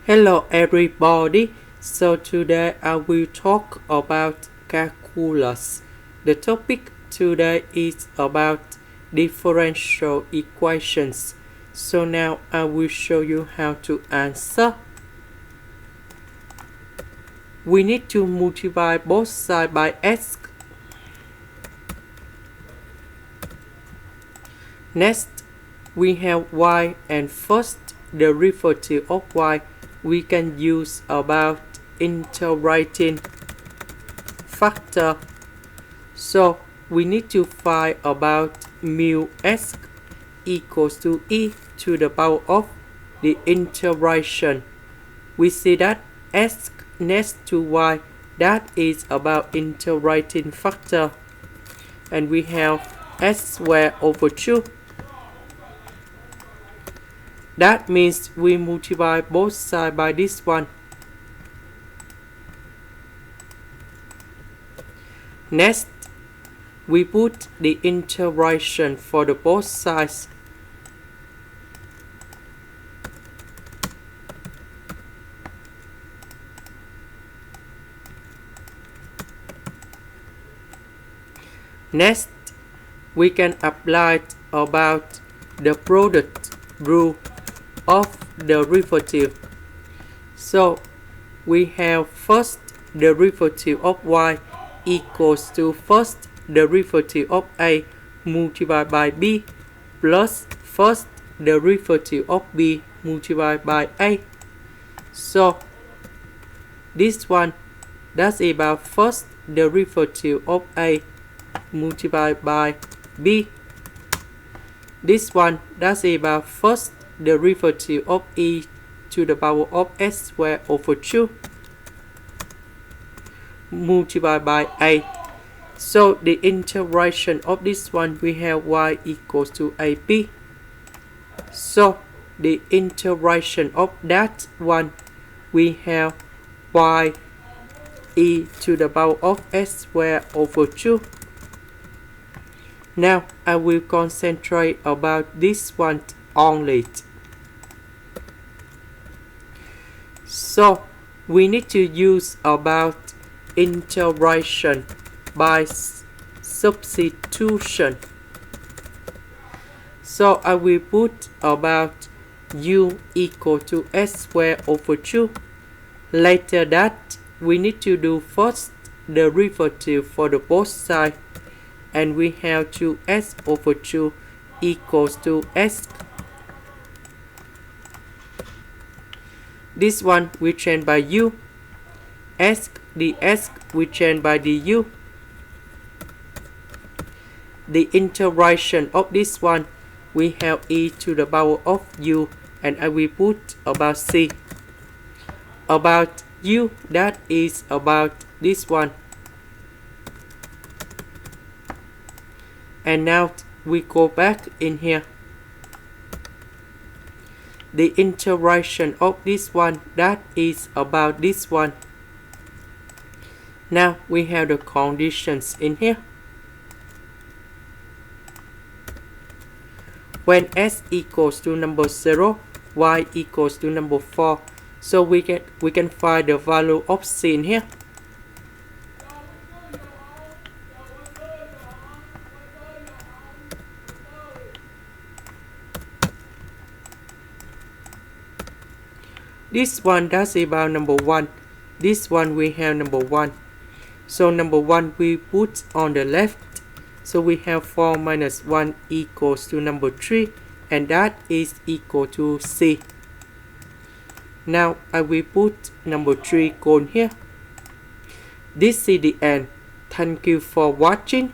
Hello everybody, so today I will talk about calculus. The topic today is about differential equations. So now I will show you how to answer. We need to multiply both sides by x. Next, we have y, and first derivative of y we can use about integrating factor. So we need to find about mu s equals to e to the power of the integration. We see that s next to y, that is about integrating factor, and we have s squared over 2. That means we multiply both sides by this one. Next, we put the integration for the both sides. Next, we can apply about the product rule of derivative. So we have first derivative of y equals to first derivative of a multiplied by b plus first derivative of b multiplied by a. So this one, that's about first derivative of a multiplied by b. This one, that's about first derivative of e to the power of s squared over 2 multiplied by a. So the integration of this one, we have y equals to ab. So the integration of that one, we have y e to the power of s squared over 2. Now I will concentrate about this one only. So we need to use about integration by substitution. So I will put about u equal to s squared over 2. Later that, we need to do first derivative for the both sides, and we have 2s over 2 equals to s. This one we change by u. S, the s we change by du. The integration of this one, we have e to the power of u, and I will put about c. About u, that is about this one. And now we go back in here. The integration of this one, that is about this one. Now we have the conditions in here. When s equals to number 0, y equals to number 4. So we can find the value of c in here. This one, that's about number 1. This one we have number 1. So number 1 we put on the left. So we have 4 minus 1 equals to number 3, and that is equal to c. Now I will put number 3 on here. This is the end. Thank you for watching.